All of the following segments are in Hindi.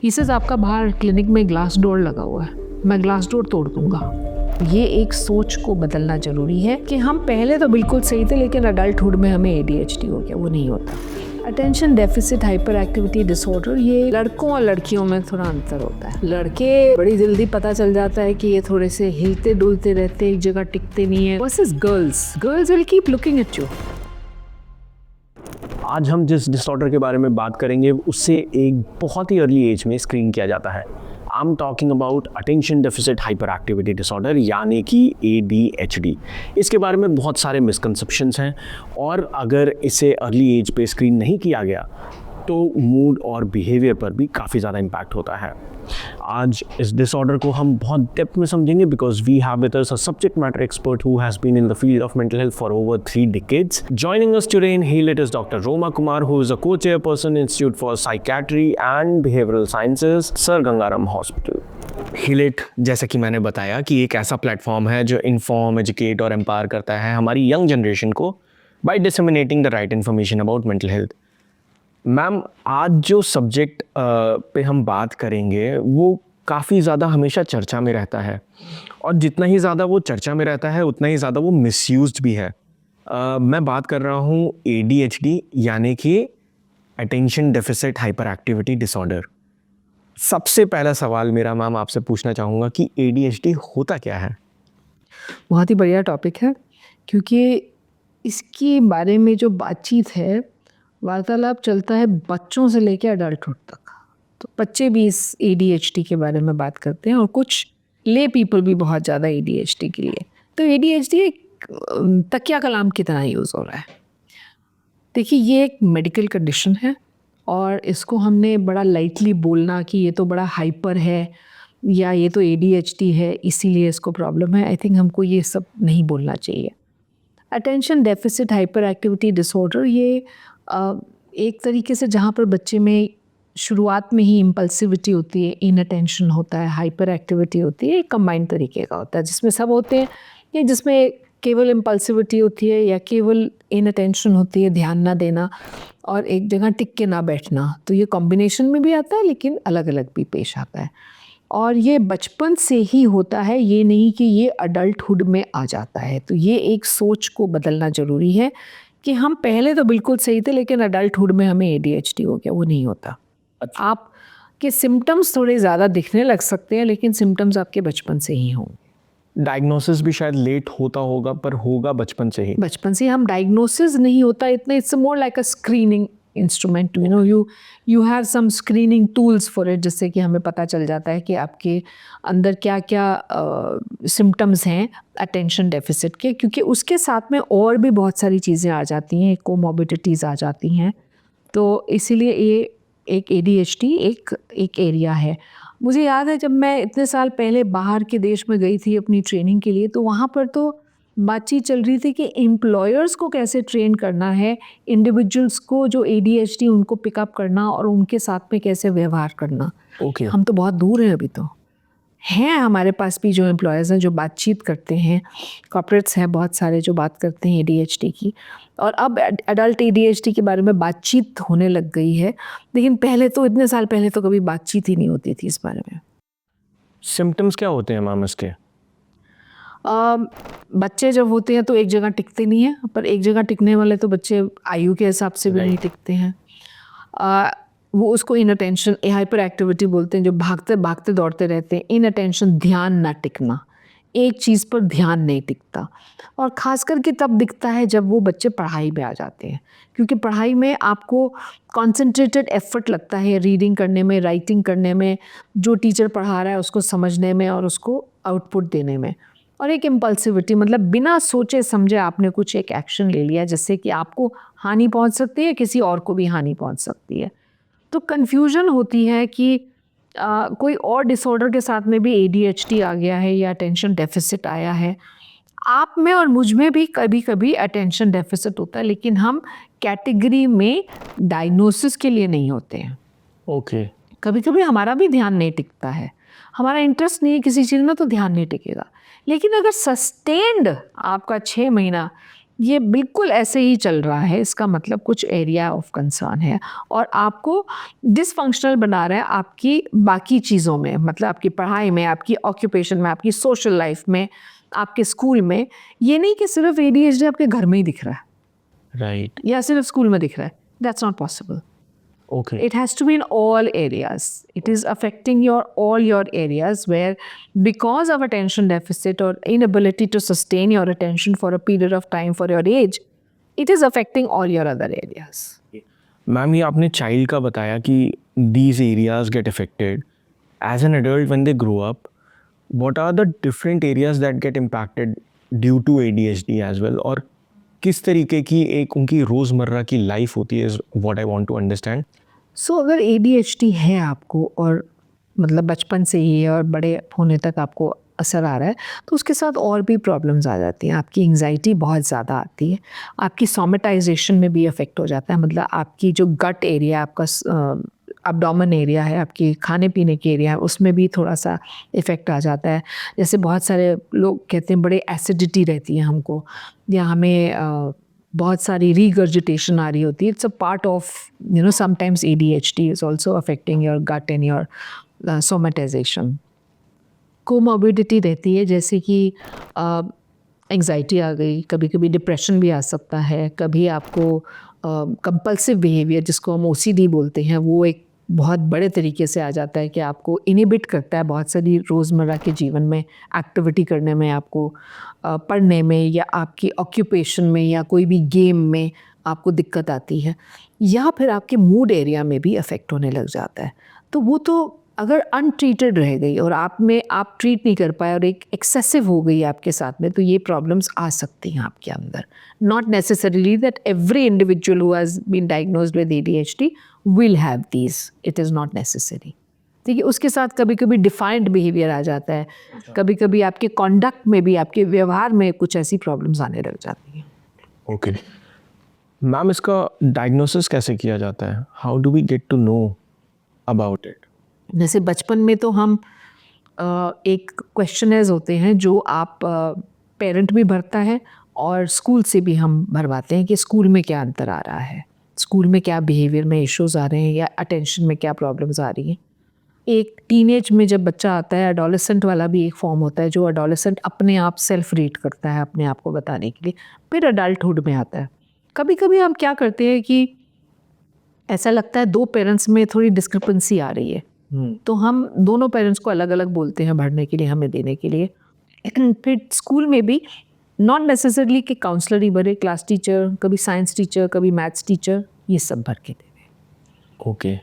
ही सेज आपका बाहर क्लिनिक में ग्लास डोर लगा हुआ है, मैं ग्लास डोर तोड़ दूंगा। ये एक सोच को बदलना ज़रूरी है कि हम पहले तो बिल्कुल सही थे लेकिन अडल्टहुड में हमें ADHD हो गया, वो नहीं होता। Attention deficit hyper activity disorder, ये लड़कों और लड़कियों में थोड़ा अंतर होता है। लड़के बड़ी जल्दी पता चल जाता है कि ये थोड़े से हिलते डुलते रहते, एक जगह टिकते नहीं है, versus girls will keep looking at you. आज हम जिस डिसऑर्डर के बारे में बात करेंगे उससे एक बहुत ही अर्ली एज में स्क्रीन किया जाता है। I am talking about attention deficit hyper activity disorder यानी कि ADHD। इसके बारे में बहुत सारे मिसकंसेप्शंस हैं और अगर इसे अर्ली एज पे स्क्रीन नहीं किया गया तो मूड और बिहेवियर पर भी काफ़ी ज़्यादा इम्पैक्ट होता है। आज इस डिसऑर्डर को हम बहुत डेप्थ में समझेंगे because we have with us a subject matter expert who has been in the field of mental health for over 3 decades. Joining us today in Heal It is Dr. Roma Kumar, who is a co-chairperson Institute for Psychiatry and Behavioral Sciences, Sir Gangaram Hospital. Heal It, जैसे कि मैंने बताया कि एक ऐसा प्लेटफॉर्म है जो इन्फॉर्म, एजुकेट और एम्पावर करता है हमारी यंग जनरेशन को by disseminating the right information about mental health. Ma'am, आज जो सब्जेक्ट पे हम बात करेंगे वो काफ़ी ज़्यादा हमेशा चर्चा में रहता है और जितना ही ज़्यादा वो चर्चा में रहता है उतना ही ज़्यादा वो मिसयूज्ड भी है। मैं बात कर रहा हूँ ADHD यानी कि attention deficit hyper activity disorder. सबसे पहला सवाल मेरा मैम आपसे पूछना चाहूँगा कि ADHD होता क्या है? बहुत ही बढ़िया टॉपिक है क्योंकि इसके बारे में जो बातचीत है, वार्तालाप चलता है बच्चों से लेकर अडल्टहुड तक। तो बच्चे भी इस ADHD के बारे में बात करते हैं और कुछ ले पीपल भी बहुत ज़्यादा ADHD के लिए। तो ADHD एक तकिया कलाम की तरह यूज़ हो रहा है। देखिए, ये एक मेडिकल कंडीशन है और इसको हमने बड़ा लाइटली बोलना कि ये तो बड़ा हाइपर है या ये तो ADHD है इसीलिए इसको प्रॉब्लम है, आई थिंक हमको ये सब नहीं बोलना चाहिए। Attention deficit hyper activity disorder ये एक तरीके से जहाँ पर बच्चे में शुरुआत में ही इम्पल्सिविटी होती है, इनअटेंशन होता है, हाइपर एक्टिविटी होती है, एक कंबाइंड तरीके का होता है जिसमें सब होते हैं, या जिसमें केवल इम्पल्सिविटी होती है या केवल इनअटेंशन होती है, ध्यान ना देना और एक जगह टिक के ना बैठना। तो ये कॉम्बिनेशन में भी आता है लेकिन अलग अलग भी पेश आता है और ये बचपन से ही होता है, ये नहीं कि ये अडल्टहुड में आ जाता है। तो ये एक सोच को बदलना ज़रूरी है कि हम पहले तो बिल्कुल सही थे लेकिन अडल्टहुड में हमें ADHD हो गया, वो नहीं होता। आपके सिम्टम्स थोड़े ज़्यादा दिखने लग सकते हैं लेकिन सिम्टम्स आपके बचपन से ही हों। डायग्नोसिस भी शायद लेट होता होगा पर होगा बचपन से ही। बचपन से हम डायग्नोसिस नहीं होता इतना, it's more like a screening instrument, you have some screening tools for it, जिससे कि हमें पता चल जाता है कि आपके अंदर क्या क्या सिम्टम्स हैं अटेंशन डेफिसिट के, क्योंकि उसके साथ में और भी बहुत सारी चीज़ें आ जाती हैं, कोमॉर्बिडिटीज़ आ जाती हैं। तो इसीलिए ये एक ADHD एक एरिया है। मुझे याद है जब मैं इतने साल पहले बाहर के देश में गई थी अपनी ट्रेनिंग के लिए, तो वहाँ पर तो बातचीत चल रही थी कि एम्प्लॉयर्स को कैसे ट्रेन करना है, इंडिविजुअल्स को जो ADHD उनको पिकअप करना और उनके साथ में कैसे व्यवहार करना। ओके। हम तो बहुत दूर हैं अभी, तो हैं हमारे पास भी जो एम्प्लॉयर्स हैं जो बातचीत करते हैं, कॉर्पोरेट्स हैं बहुत सारे जो बात करते हैं ADHD की, और अब एडल्ट ADHD के बारे में बातचीत होने लग गई है, लेकिन पहले तो इतने साल पहले तो कभी बातचीत ही नहीं होती थी इस बारे में। सिम्टम्स क्या होते हैं मैम इसके? बच्चे जब होते हैं तो एक जगह टिकते नहीं हैं, पर एक जगह टिकने वाले तो बच्चे आयु के हिसाब से भी नहीं टिकते हैं। वो उसको इनअटेंशन हाइपर एक्टिविटी बोलते हैं, जो भागते भागते दौड़ते रहते हैं। इनअटेंशन, ध्यान ना टिकना, एक चीज़ पर ध्यान नहीं टिकता, और ख़ास करके तब दिखता है जब वो बच्चे पढ़ाई में आ जाते हैं, क्योंकि पढ़ाई में आपको कॉन्सेंट्रेटेड एफर्ट लगता है रीडिंग करने में, राइटिंग करने में, जो टीचर पढ़ा रहा है उसको समझने में और उसको आउटपुट देने में। और एक इम्पल्सिविटी, मतलब बिना सोचे समझे आपने कुछ एक एक्शन ले लिया जिससे कि आपको हानि पहुंच सकती है, किसी और को भी हानि पहुंच सकती है। तो कन्फ्यूजन होती है कि कोई और डिसऑर्डर के साथ में भी ADHD आ गया है या अटेंशन डेफिसिट आया है। आप में और मुझ में भी कभी कभी अटेंशन डेफिसिट होता है, लेकिन हम कैटेगरी में डायग्नोसिस के लिए नहीं होते हैं। ओके। कभी कभी हमारा भी ध्यान नहीं टिकता है, हमारा इंटरेस्ट नहीं है किसी चीज़ में तो ध्यान नहीं टिकेगा, लेकिन अगर सस्टेन्ड आपका 6 महीना ये बिल्कुल ऐसे ही चल रहा है, इसका मतलब कुछ एरिया ऑफ कंसर्न है और आपको डिसफंक्शनल बना रहा है आपकी बाकी चीज़ों में, मतलब आपकी पढ़ाई में, आपकी ऑक्यूपेशन में, आपकी सोशल लाइफ में, आपके स्कूल में। ये नहीं कि सिर्फ ADHD आपके घर में ही दिख रहा है राइट, या सिर्फ स्कूल में दिख रहा है, that's not possible. Okay, It has to be in all areas. It is affecting all your areas where, because of attention deficit or inability to sustain your attention for a period of time for your age, it is affecting all your other areas. Ma'am ये आपने चाइल्ड का बताया कि these areas get affected as an adult when they grow up, what are the different areas that get impacted due to ADHD as well, और किस तरीके की एक उनकी रोज़मर्रा की लाइफ होती है, is what I want to understand. So अगर ADHD है आपको और मतलब बचपन से ही है और बड़े होने तक आपको असर आ रहा है, तो उसके साथ और भी प्रॉब्लम्स आ जाती हैं. आपकी एंग्जाइटी बहुत ज़्यादा आती है, आपकी सोमेटाइजेशन में भी इफ़ेक्ट हो जाता है, मतलब आपकी जो गट एरिया, आपका अब्डोमेन एरिया है, आपकी खाने पीने की एरिया है, उसमें भी थोड़ा सा इफ़ेक्ट आ जाता है. जैसे बहुत सारे लोग कहते हैं बड़े एसिडिटी रहती है हमको, या हमें बहुत सारी रीगर्जिटेशन आ रही होती है. It's a part of sometimes ADHD is also affecting your gut and your somatization. Comorbidity रहती है, जैसे कि एंग्जाइटी आ गई, कभी कभी डिप्रेशन भी आ सकता है, कभी आपको कंपल्सिव बिहेवियर जिसको हम OCD बोलते हैं वो एक बहुत बड़े तरीके से आ जाता है कि आपको इनिबिट करता है बहुत सारी रोज़मर्रा के जीवन में एक्टिविटी करने में, आपको पढ़ने में या आपकी ऑक्यूपेशन में या कोई भी गेम में आपको दिक्कत आती है, या फिर आपके मूड एरिया में भी अफेक्ट होने लग जाता है. तो वो तो अगर अनट्रीटेड रह गई और आप ट्रीट नहीं कर पाए और एक एक्सेसिव हो गई आपके साथ में, तो ये प्रॉब्लम्स आ सकती हैं आपके अंदर. Not necessarily that every individual who has been diagnosed with ADHD will have these, it is not necessary. ठीक है, उसके साथ कभी कभी डिफाइंड बिहेवियर आ जाता है, कभी कभी आपके कॉन्डक्ट में भी, आपके व्यवहार में कुछ ऐसी प्रॉब्लम्स आने लग जाती हैं. ओके मैम, इसका डायग्नोसिस कैसे किया जाता है? How do we get to know about it? जैसे बचपन में तो हम एक क्वेश्चनर्स होते हैं जो आप पेरेंट भी भरता है और स्कूल से भी हम भरवाते हैं कि स्कूल में क्या अंतर आ रहा है, स्कूल में क्या बिहेवियर में इश्यूज आ रहे हैं या अटेंशन में क्या प्रॉब्लम्स आ रही हैं. एक टीनेज में जब बच्चा आता है, एडोलेसेंट वाला भी एक फॉर्म होता है जो एडोलेसेंट अपने आप सेल्फ रीड करता है अपने आप को बताने के लिए. फिर अडल्टहुड में आता है. कभी कभी हम क्या करते हैं कि ऐसा लगता है दो पेरेंट्स में थोड़ी डिस्क्रिपेंसी आ रही है, तो हम दोनों पेरेंट्स को अलग अलग बोलते हैं भरने के लिए, हमें देने के लिए. फिर स्कूल में भी नॉट नेसेसरली कि काउंसलर ही भरे, क्लास टीचर, कभी साइंस टीचर, कभी मैथ्स टीचर, ये सब भर के देने. ओके,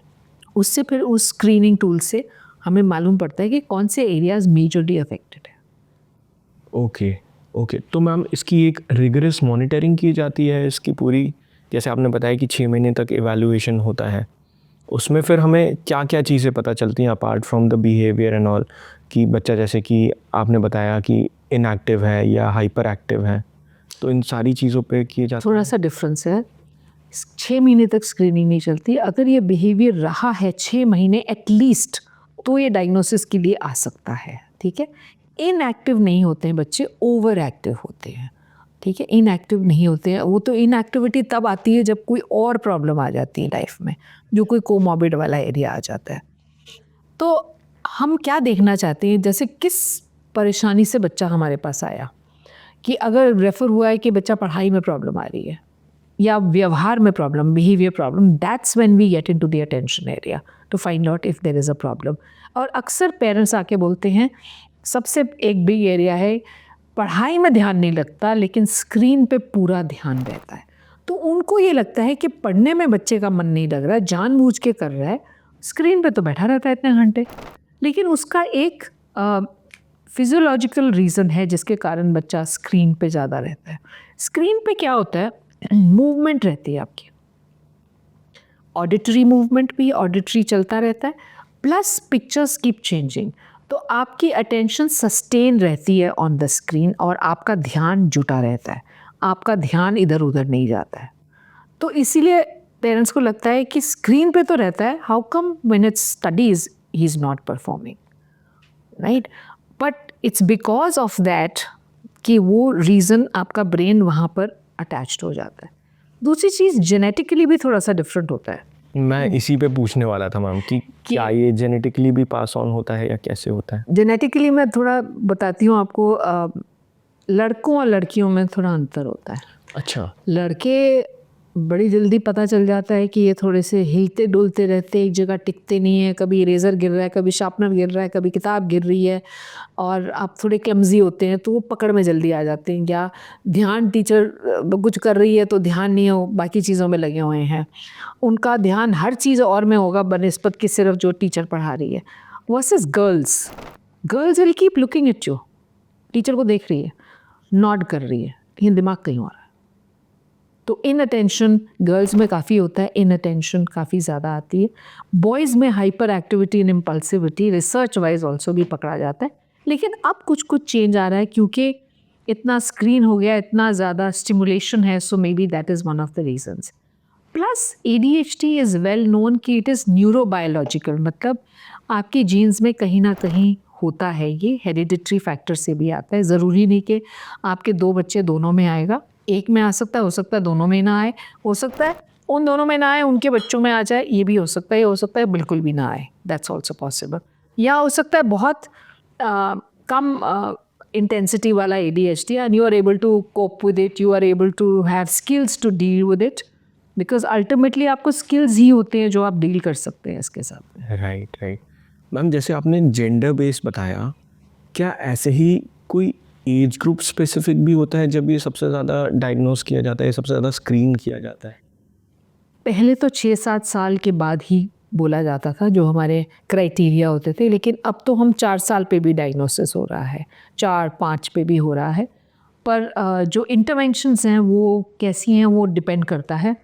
उससे फिर उस स्क्रीनिंग टूल से हमें मालूम पड़ता है कि कौन से एरियाज मेजरली अफेक्टेड है. Okay, okay. तो मैम इसकी एक रिगरस मॉनिटरिंग की जाती है इसकी पूरी, जैसे आपने बताया कि 6 महीने तक इवैल्यूएशन होता है, उसमें फिर हमें क्या क्या चीज़ें पता चलती हैं apart from the behaviour and all, कि बच्चा जैसे कि आपने बताया कि इनएक्टिव है या हाइपर एक्टिव है, तो इन सारी चीज़ों पे किए जाते थोड़ा सा डिफरेंस है. 6 महीने तक स्क्रीनिंग नहीं चलती. अगर ये बिहेवियर रहा है 6 महीने एटलीस्ट, तो ये डायग्नोसिस के लिए आ सकता है. ठीक है, इनएक्टिव नहीं होते हैं बच्चे, ओवर एक्टिव होते हैं. ठीक है, इनएक्टिव नहीं होते हैं. वो तो इनएक्टिविटी तब आती है जब कोई और प्रॉब्लम आ जाती है लाइफ में, जो कोई कोमॉर्बिड वाला एरिया आ जाता है. तो हम क्या देखना चाहते हैं, जैसे किस परेशानी से बच्चा हमारे पास आया, कि अगर रेफर हुआ है कि बच्चा पढ़ाई में प्रॉब्लम आ रही है या व्यवहार में problem, behaviour problem, that's when we get into the attention area to find out if there is a problem. और अक्सर पेरेंट्स आके बोलते हैं सबसे एक बिग एरिया है, पढ़ाई में ध्यान नहीं लगता लेकिन स्क्रीन पे पूरा ध्यान रहता है. तो उनको ये लगता है कि पढ़ने में बच्चे का मन नहीं लग रहा है, जानबूझ के कर रहा है, स्क्रीन पे तो बैठा रहता है इतने घंटे. लेकिन उसका एक फिजियोलॉजिकल रीज़न है जिसके कारण बच्चा स्क्रीन पे ज़्यादा रहता है. स्क्रीन पे क्या होता है, मूवमेंट रहती है आपकी, ऑडिटरी मूवमेंट भी, ऑडिटरी चलता रहता है, प्लस पिक्चर्स कीप चेंजिंग. तो आपकी अटेंशन सस्टेन रहती है ऑन द स्क्रीन और आपका ध्यान जुटा रहता है, आपका ध्यान इधर उधर नहीं जाता है. तो इसीलिए पेरेंट्स को लगता है कि स्क्रीन पे तो रहता है, how come when it's studies he is not performing, right. But it's because of that कि वो रीज़न आपका ब्रेन वहाँ पर अटैच्ड हो जाता है। दूसरी चीज़ जेनेटिकली भी थोड़ा सा डिफरेंट होता है। मैं इसी पे पूछने वाला था मैम कि क्या ये जेनेटिकली भी पास ऑन होता है या कैसे होता है? जेनेटिकली मैं थोड़ा बताती हूँ आपको, लड़कों और लड़कियों में थोड़ा अंतर होता है। अच्छा। लड़के बड़ी जल्दी पता चल जाता है कि ये थोड़े से हिलते डुलते रहते, एक जगह टिकते नहीं है, कभी इरेज़र गिर रहा है, कभी शार्पनर गिर रहा है, कभी किताब गिर रही है और आप थोड़े क्लमज़ी होते हैं तो वो पकड़ में जल्दी आ जाते हैं, या ध्यान टीचर कुछ कर रही है तो ध्यान नहीं हो, बाकी चीज़ों में लगे हुए हैं। उनका ध्यान हर चीज़ और में होगा बनिस्बत कि सिर्फ जो टीचर पढ़ा रही है। Versus girls, girls will keep looking at you, teacher को देख रही है, नॉड कर रही है, लेकिन दिमाग कहीं और है। तो इन अटेंशन गर्ल्स में काफ़ी होता है, इन अटेंशन काफ़ी ज़्यादा आती है। बॉयज़ में hyper activity and impulsivity research wise also भी पकड़ा जाता है, लेकिन अब कुछ कुछ चेंज आ रहा है क्योंकि इतना स्क्रीन हो गया, इतना ज़्यादा स्टिमुलेशन है, so may be that is one of the reasons. Plus ADHD is well known कि इट इज़ न्यूरोबायोलॉजिकल, मतलब आपके जीन्स में कहीं ना कहीं होता है, ये हेरिडिटरी फैक्टर से भी आता है। ज़रूरी नहीं कि आपके 2 बच्चे दोनों में आएगा, एक में आ सकता है, हो सकता है दोनों में ना आए, हो सकता है उन दोनों में ना आए, उनके बच्चों में आ जाए, ये भी हो सकता है, ये हो सकता है बिल्कुल भी ना आए, दैट्स ऑल्सो पॉसिबल। या हो सकता है बहुत कम इंटेंसिटी वाला ADHD and you are able to cope with it, you are able to have skills to deal with it, because ultimately आपको स्किल्स ही होते हैं जो आप डील कर सकते हैं इसके साथ। Right right. मैम जैसे आपने जेंडर बेस बताया, क्या ऐसे ही कोई एज ग्रुप स्पेसिफिक भी होता है जब ये सबसे ज़्यादा डायग्नोस किया जाता है, सबसे ज़्यादा स्क्रीन किया जाता है? पहले तो 6-7 साल के बाद ही बोला जाता था जो हमारे क्राइटेरिया होते थे, लेकिन अब तो हम 4 साल पे भी डायग्नोसिस हो रहा है, 4-5 पे भी हो रहा है। पर जो इंटरवेंशंस हैं वो कैसी हैं वो डिपेंड करता है।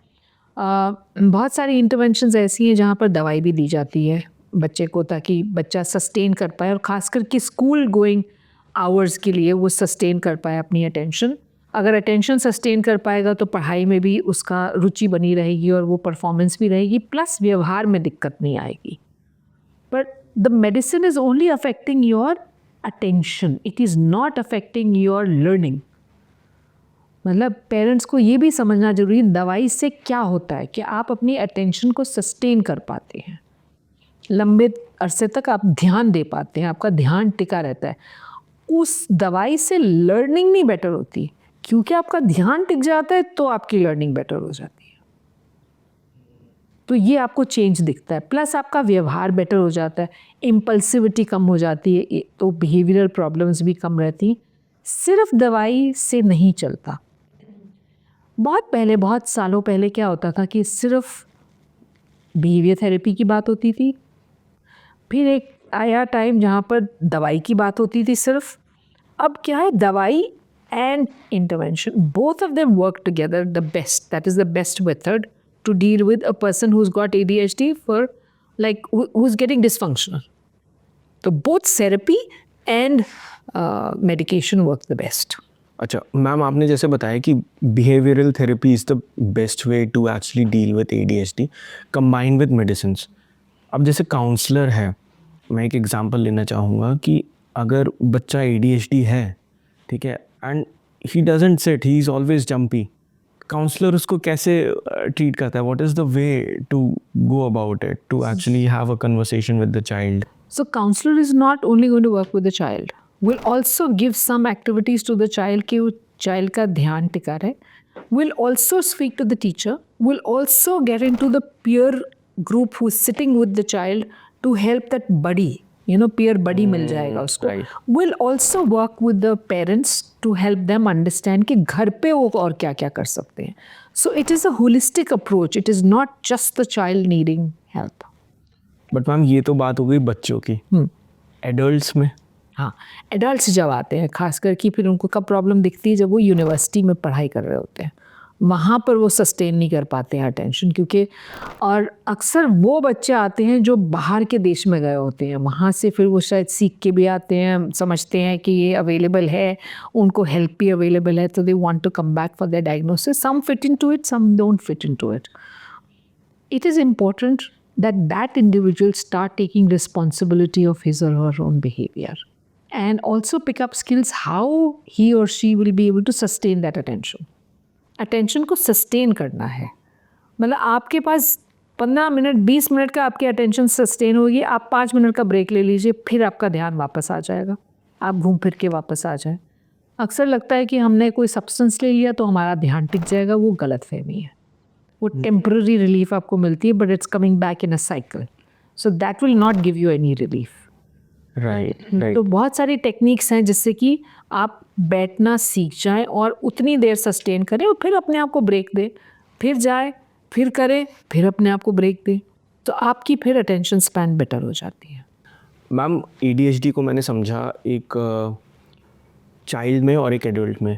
बहुत सारी इंटरवेंशंस ऐसी हैं जहाँ पर दवाई भी दी जाती है बच्चे को, ताकि बच्चा सस्टेन कर पाए और ख़ास करके स्कूल गोइंग आवर्स के लिए वो सस्टेन कर पाए अपनी अटेंशन। अगर अटेंशन सस्टेन कर पाएगा तो पढ़ाई में भी उसका रुचि बनी रहेगी और वो परफॉर्मेंस भी रहेगी, प्लस व्यवहार में दिक्कत नहीं आएगी। But the medicine is only affecting your attention, it is not affecting your learning. मतलब पेरेंट्स को ये भी समझना जरूरी है दवाई से क्या होता है कि आप अपनी अटेंशन को सस्टेन कर पाते हैं, लंबे अरसे तक आप ध्यान दे पाते हैं, आपका ध्यान टिका रहता है। उस दवाई से लर्निंग नहीं बेटर होती, क्योंकि आपका ध्यान टिक जाता है तो आपकी लर्निंग बेटर हो जाती है। तो ये आपको चेंज दिखता है, प्लस आपका व्यवहार बेटर हो जाता है, इम्पल्सिविटी कम हो जाती है, तो बिहेवियरल प्रॉब्लम्स भी कम रहती हैं। सिर्फ दवाई से नहीं चलता। बहुत पहले, बहुत सालों पहले क्या होता था कि सिर्फ बिहेवियर थेरेपी की बात होती थी, फिर एक आया टाइम जहाँ पर दवाई की बात होती थी सिर्फ। अब क्या है, दवाई and intervention both of them work together the best, that is the best method to deal with a person who has got ADHD for like who is getting dysfunctional. तो both therapy and medication work the best. अच्छा मैम, आपने जैसे बताया कि behavioural therapy is the best way to actually deal with ADHD combine with medicines. अब जैसे काउंसलर है, मैं एक एग्जांपल लेना चाहूँगा कि अगर बच्चा ADHD है, ठीक है, and he doesn't sit, he is always jumpy, counsellor उसको कैसे ट्रीट करता है? What is the way to go about it to actually have a conversation with the child? So counselor is not only going to work with the child, will also give some activities to the child कि वो child का ध्यान टिका रहे, will also speak to the teacher, will also get into the peer group who is sitting with the child to help that buddy, you know, peer buddy मिल जाएगा उसको, right. will also work with the parents to help them understand कि घर पे वो और क्या क्या कर सकते हैं. So it is a holistic approach, it is not just the child needing help. But ma'am ये तो बात हो गई बच्चों की, एडल्ट्स में? हाँ, एडल्ट्स जब आते हैं खास करके, फिर उनको कब प्रॉब्लम दिखती है, जब वो यूनिवर्सिटी में पढ़ाई कर रहे होते हैं, वहाँ पर वो सस्टेन नहीं कर पाते हैं अटेंशन, क्योंकि और अक्सर वो बच्चे आते हैं जो बाहर के देश में गए होते हैं, वहाँ से फिर वो शायद सीख के भी आते हैं, समझते हैं कि ये अवेलेबल है, उनको हेल्प भी अवेलेबल है, तो they want to come back for their diagnosis. Some fit into it, some don't fit into it. It is important that individual start taking responsibility of his or her own behavior and also pick up skills how he or she will be able to sustain that attention. Attention को सस्टेन करना है। मतलब आपके पास 15 मिनट 20 मिनट का आपकी अटेंशन सस्टेन होगी, आप 5 मिनट का ब्रेक ले लीजिए, फिर आपका ध्यान वापस आ जाएगा, आप घूम फिर के वापस आ जाए। अक्सर लगता है कि हमने कोई सब्सटेंस ले लिया तो हमारा ध्यान टिक जाएगा, वो गलत फहमी है। वो टेम्पररी रिलीफ आपको मिलती है, but it's coming back in a cycle, so that will not give you any relief. Right तो बहुत सारी टेक्निक्स हैं जिससे कि आप बैठना सीख जाएं और उतनी देर सस्टेन करें और फिर अपने आप को ब्रेक दें, फिर जाए, फिर करें, फिर अपने आप को ब्रेक दें, तो आपकी फिर अटेंशन स्पैन बेटर हो जाती है। मैम ADHD को मैंने समझा एक चाइल्ड में और एक एडल्ट में,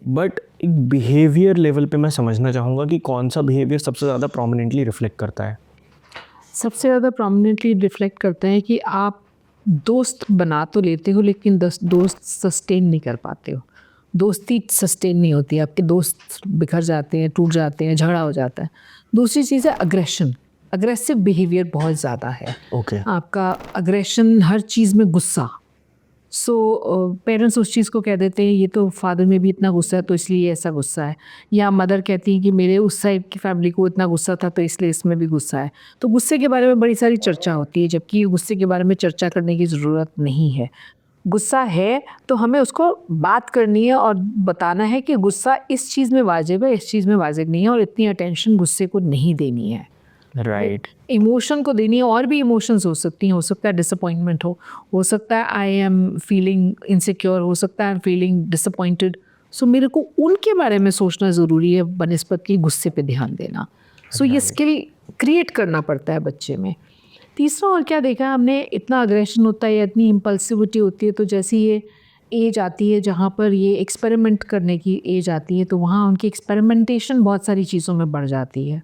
बट एक बिहेवियर लेवल पे मैं समझना चाहूँगा कि कौन सा बिहेवियर सबसे ज़्यादा प्रोमिनेंटली रिफ्लेक्ट करता है। सबसे ज़्यादा प्रोमिनेंटली रिफ्लेक्ट करता है कि आप दोस्त बना तो लेते हो लेकिन दोस्त सस्टेन नहीं कर पाते हो। दोस्ती सस्टेन नहीं होती, आपके दोस्त बिखर जाते हैं, टूट जाते हैं, झगड़ा हो जाता है। दूसरी चीज़ है अग्रेशन, अग्रेसिव बिहेवियर बहुत ज़्यादा है। ओके आपका अग्रेशन, हर चीज़ में गुस्सा। सो पेरेंट्स उस चीज़ को कह देते हैं ये तो फादर में भी इतना गुस्सा है तो इसलिए ऐसा गुस्सा है, या मदर कहती हैं कि मेरे उस साइड की फैमिली को इतना गुस्सा था तो इसलिए इसमें भी गुस्सा है। तो गुस्से के बारे में बड़ी सारी चर्चा होती है, जबकि गुस्से के बारे में चर्चा करने की ज़रूरत नहीं है। गुस्सा है तो हमें उसको बात करनी है और बताना है कि गुस्सा इस चीज़ में वाजिब है, इस चीज़ में वाजिब नहीं है, और इतनी अटेंशन गुस्से को नहीं देनी है। राइट इमोशन को देनी है। और भी इमोशंस हो सकती हैं, हो सकता है डिसअपॉइंटमेंट हो सकता है आई एम फीलिंग इनसिक्योर, हो सकता है आई एम फीलिंग डिसअपॉइंटेड। सो मेरे को उनके बारे में सोचना ज़रूरी है बनिस्बत की गुस्से पे ध्यान देना। सो ये स्किल क्रिएट करना पड़ता है बच्चे में। तीसरा और क्या देखा है हमने, इतना अग्रेशन होता है या इतनी इम्पल्सिविटी होती है, तो जैसी ये एज आती है जहाँ पर ये एक्सपेरिमेंट करने की एज आती है, तो वहाँ उनकी एक्सपेरिमेंटेशन बहुत सारी चीज़ों में बढ़ जाती है।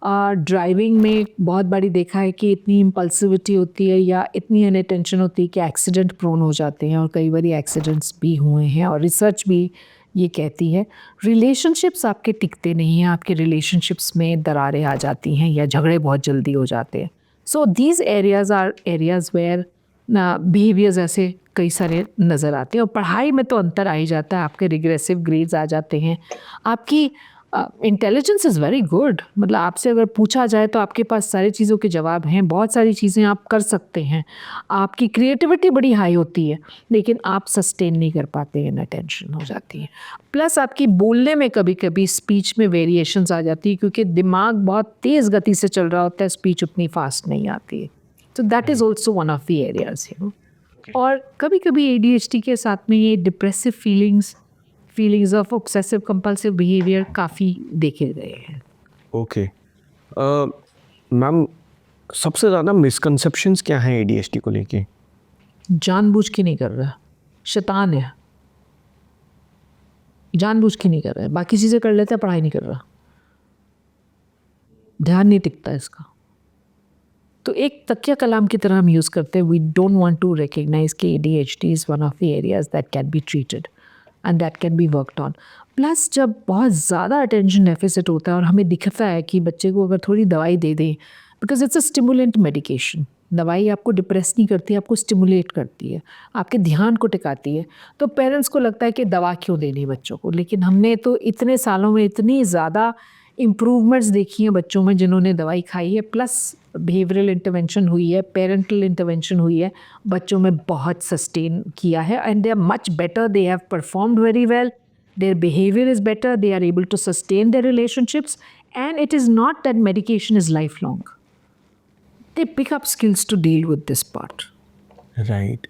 ड्राइविंग में बहुत बारी देखा है कि इतनी इम्पल्सिविटी होती है या इतनी अनअटेंशन होती है कि एक्सीडेंट प्रोन हो जाते हैं, और कई बारी एक्सीडेंट्स भी हुए हैं, और रिसर्च भी ये कहती है। रिलेशनशिप्स आपके टिकते नहीं हैं, आपके रिलेशनशिप्स में दरारें आ जाती हैं या झगड़े बहुत जल्दी हो जाते हैं। So these areas are areas where behaviours ऐसे कई सारे नज़र आते हैं। और पढ़ाई में तो अंतर आ ही जाता है, आपके रिग्रेसिव ग्रेड्स आ जाते हैं, आपकी इंटेलिजेंस इज़ वेरी गुड, मतलब आपसे अगर पूछा जाए तो आपके पास सारी चीज़ों के जवाब हैं, बहुत सारी चीज़ें आप कर सकते हैं, आपकी क्रिएटिविटी बड़ी हाई होती है, लेकिन आप सस्टेन नहीं कर पाते हैं, अटेंशन हो जाती है। प्लस आपकी बोलने में कभी कभी स्पीच में वेरिएशंस आ जाती है, क्योंकि दिमाग बहुत तेज़ गति से चल रहा होता है, स्पीच उतनी फास्ट नहीं आती है। तो that is also one of the areas, you know. और कभी कभी ADHD के साथ में ये depressive feelings of obsessive compulsive behaviour काफ़ी देखे गए हैं। ओके मैम, सबसे ज़्यादा मिसकंसेप्शंस क्या हैं ADHD को लेके? जानबूझ के नहीं कर रहा, शैतान है, जानबूझ के नहीं कर रहा है, बाकी चीज़ें कर लेता है, पढ़ाई नहीं कर रहा, ध्यान नहीं टिकता इसका। तो एक तकिया कलाम की तरह हम यूज़ करते हैं। We don't want to recognise कि ADHD is one of the areas that can be treated and that can be worked on. Plus जब बहुत ज़्यादा अटेंशन डेफिसिट होता है और हमें दिखता है कि बच्चे को अगर थोड़ी दवाई दे दें, because it's a stimulant medication, दवाई आपको डिप्रेस नहीं करती, आपको स्टिमुलेट करती है, आपके ध्यान को टिकाती है, तो पेरेंट्स को लगता है कि दवा क्यों देनी बच्चों को। लेकिन हमने तो इतने सालों में इतनी ज़्यादा इम्प्रूवमेंट्स देखी हैं बच्चों में जिन्होंने दवाई खाई है, प्लस बिहेवियरल इंटरवेंशन हुई है, पेरेंटल इंटरवेंशन हुई है, बच्चों में बहुत सस्टेन किया है, and they are much better, they have performed very well, their behavior is better, they are able to sustain their relationships, and it is not that medication is lifelong. They pick up skills to deal with this part. Right.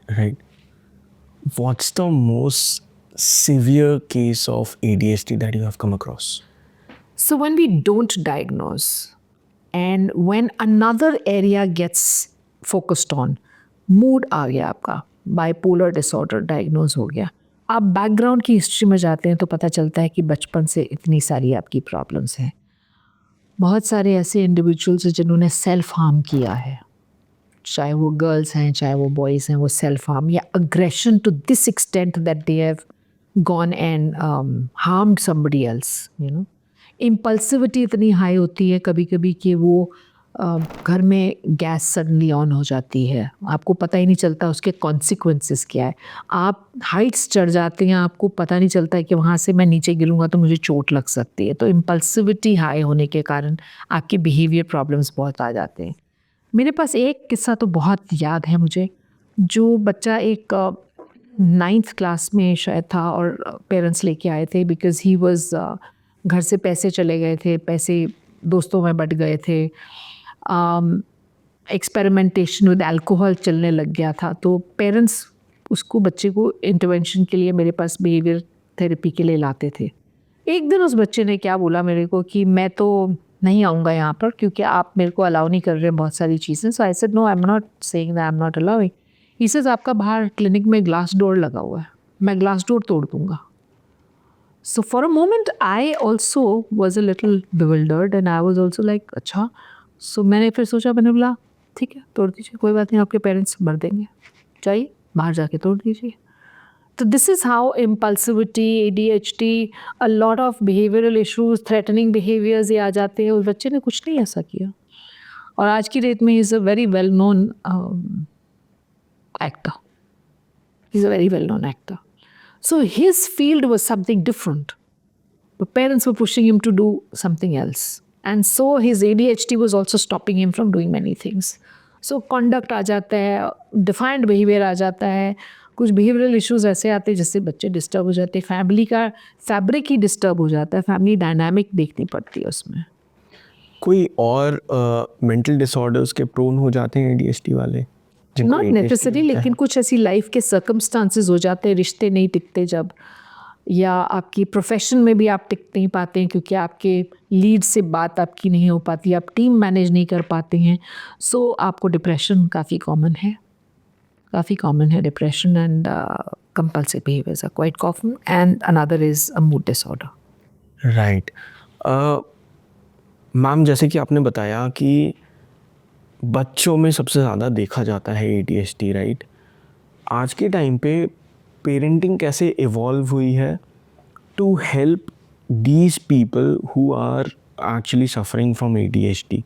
What's the most severe case of ADHD that you have come across? So when we don't diagnose and when another area gets focused on, mood आ गया आपका, bipolar disorder diagnose हो गया, आप बैकग्राउंड की हिस्ट्री में जाते हैं तो पता चलता है कि बचपन से इतनी सारी आपकी प्रॉब्लम्स हैं। बहुत सारे ऐसे इंडिविजुअल्स हैं जिन्होंने सेल्फ हार्म किया है, चाहे वो गर्ल्स हैं चाहे वो बॉयज़ हैं, वो सेल्फ हार्म या aggression to this extent that they have gone and harmed somebody else, you know. Impulsivity इतनी हाई होती है कभी कभी कि वो घर में गैस सडनली ऑन हो जाती है, आपको पता ही नहीं चलता उसके कॉन्सिक्वेंसेस क्या है, आप हाइट्स चढ़ जाते हैं, आपको पता नहीं चलता है कि वहाँ से मैं नीचे गिरूँगा तो मुझे चोट लग सकती है। तो इम्पल्सिविटी हाई होने के कारण आपके बिहेवियर प्रॉब्लम्स बहुत आ जाते हैं। मेरे पास एक किस्सा तो बहुत याद है मुझे, जो बच्चा एक 9th क्लास में शायद था और पेरेंट्स लेके आए थे बिकॉज़ ही वाज़ घर से पैसे चले गए थे, पैसे दोस्तों में बँट गए थे। एक्सपेरिमेंटेशन विद अल्कोहल चलने लग गया था, तो पेरेंट्स उसको बच्चे को इंटरवेंशन के लिए मेरे पास बिहेवियर थेरेपी के लिए लाते थे। एक दिन उस बच्चे ने क्या बोला मेरे को कि मैं तो नहीं आऊँगा यहाँ पर क्योंकि आप मेरे को अलाउ नहीं कर रहे हैं बहुत सारी चीज़ें। So I said no, I am not saying that I am not allowing. He says आपका बाहर क्लिनिक में ग्लास डोर लगा हुआ है, मैं ग्लास डोर तोड़ दूँगा। So for a moment I also was a little bewildered and I was also like अच्छा। So मैंने फिर सोचा, मैंने बोला ठीक है तोड़ दीजिए, कोई बात नहीं, आपके पेरेंट्स भर देंगे, चाहिए बाहर जाके तोड़ दीजिए। तो this is how impulsivity, ADHD, a lot of behavioural issues, threatening behaviours ये आ जाते हैं। उस बच्चे ने कुछ नहीं ऐसा किया और आज की डेट में is a very well known actor. He's a very well known actor. So his field was something different. The parents were pushing him to do something else. And so his ADHD was also stopping him from doing many things. So conduct आ जाता है, defined behavior आ जाता है, कुछ behavioral issues ऐसे आते हैं जिससे बच्चे डिस्टर्ब हो जाते हैं, फैमिली का फैब्रिक ही डिस्टर्ब हो जाता है, फैमिली डायनामिक देखनी पड़ती है उसमें। कोई और मेंटल डिसऑर्डर्स के प्रोन हो जाते हैं ADHD वाले? जिनको नॉट ADHD नेसेसरी, होता है? लेकिन कुछ ऐसी लाइफ के सर्कमस्टांसेस हो जाते हैं, रिश्ते नहीं टिकते जब, या आपकी प्रोफेशन में भी आप टिक नहीं पाते हैं क्योंकि आपके लीड से बात आपकी नहीं हो पाती, आप टीम मैनेज नहीं कर पाते हैं। सो आपको डिप्रेशन काफ़ी कॉमन है depression, and compulsive behaviours are quite common, and another is a mood disorder. Right. Ma'am, जैसे कि आपने बताया कि बच्चों में सबसे ज़्यादा देखा जाता है ADHD, राइट? आज के टाइम पे पेरेंटिंग कैसे इवॉल्व हुई है to help these people who are actually suffering from ADHD?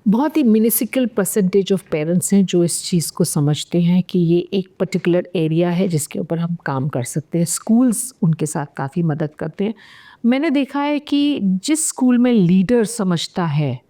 बहुत ही मिनिसिकल परसेंटेज ऑफ पेरेंट्स हैं जो इस चीज़ को समझते हैं कि ये एक पर्टिकुलर एरिया है जिसके ऊपर हम काम कर सकते हैं। स्कूल्स उनके साथ काफ़ी मदद करते हैं। मैंने देखा है कि जिस स्कूल में लीडर समझता है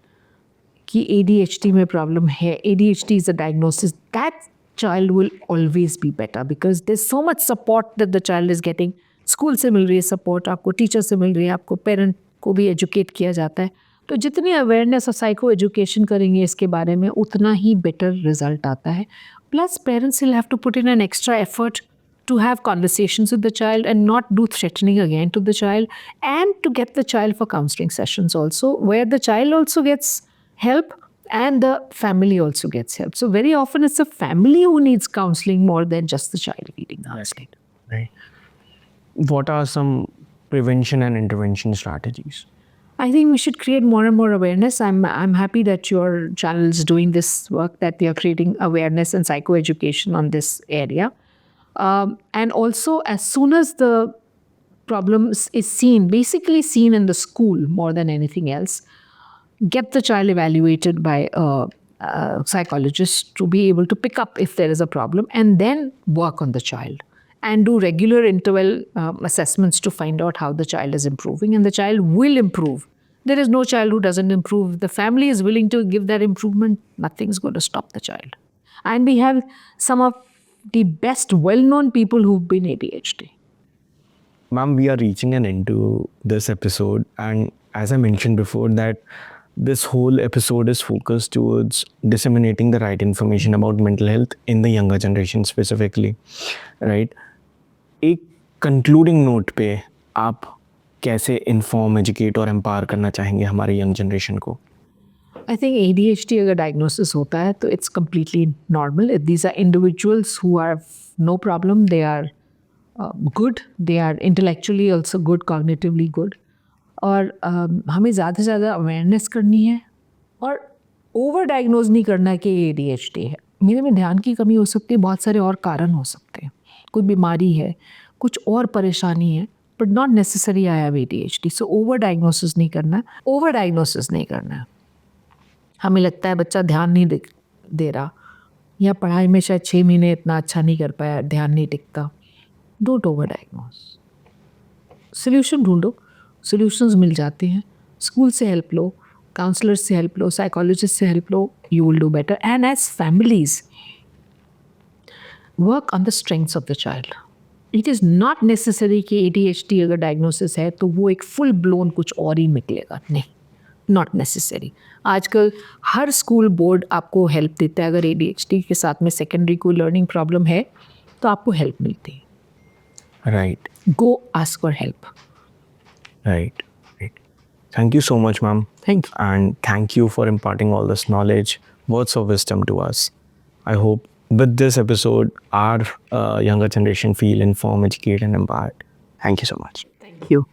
कि ADHD में प्रॉब्लम है, ADHD is a diagnosis, that child will always be better because there's so much support that the child is getting. School से मिल रही है सपोर्ट, आपको टीचर से मिल रही है, आपको पेरेंट को भी एजुकेट किया जाता है। तो जितनी अवेयरनेस और साइको एजुकेशन करेंगे इसके बारे में, उतना ही बेटर रिजल्ट आता है। Plus parents will have to put in an extra effort to have conversations with the child and not do threatening again to the child, and to get the child for counseling sessions also, where the child also gets help and the family also gets help. So very often it's the family who needs counseling more than just the child needing counseling. Right. What are some prevention and intervention strategies? I think we should create more and more awareness. I'm happy that your channel is doing this work, that they are creating awareness and psychoeducation on this area. And also, as soon as the problem is seen, basically seen in the school more than anything else, get the child evaluated by a psychologist to be able to pick up if there is a problem, and then work on the child and do regular interval assessments to find out how the child is improving, and the child will improve. There is no child who doesn't improve. If the family is willing to give that improvement, nothing's going to stop the child. And we have some of the best well-known people who've been ADHD. Ma'am, we are reaching an end to this episode, and as I mentioned before, that this whole episode is focused towards disseminating the right information about mental health in the younger generation specifically, right? एक concluding note पे आप कैसे inform, educate और empower करना चाहेंगे हमारे young generation को? I think ADHD अगर diagnosis होता है तो it's completely normal. These are individuals who have no problem. They are good. They are intellectually also good, cognitively good. और हमें ज़्यादा से ज़्यादा अवेयरनेस करनी है और ओवर डायग्नोज नहीं करना है कि ये ADHD है। मेरे में ध्यान की कमी हो सकती है, बहुत सारे और कारण हो सकते हैं, कोई बीमारी है, कुछ और परेशानी है, but not necessary I have ADHD. So over diagnosis नहीं करना है। हमें लगता है बच्चा ध्यान नहीं दे रहा, या पढ़ाई में शायद 6 महीने इतना अच्छा नहीं कर पाया, ध्यान नहीं टिकता, डोंट ओवर डायग्नोज, सोल्यूशन ढूंढो, सोल्यूशंस मिल जाते हैं, स्कूल से हेल्प लो, काउंसलर से हेल्प लो, साइकोलॉजिस्ट से हेल्प लो, you will do better. And as families work on the strengths of the child. It is not necessary कि ADHD अगर डायग्नोसिस है तो वो एक फुल ब्लोन कुछ और ही निकलेगा, नहीं, नॉट नेसेसरी. आजकल हर स्कूल बोर्ड आपको हेल्प देता है. अगर ADHD के साथ में सेकेंडरी कोई लर्निंग प्रॉब्लम है तो आपको हेल्प मिलती है. Right. Go ask for help. Right. Right. Thank you so much, ma'am. Thank you. And thank you for imparting all this knowledge, words of wisdom to us. I hope with this episode, our younger generation feel informed, educated, and empowered. Thank you so much. Thank you.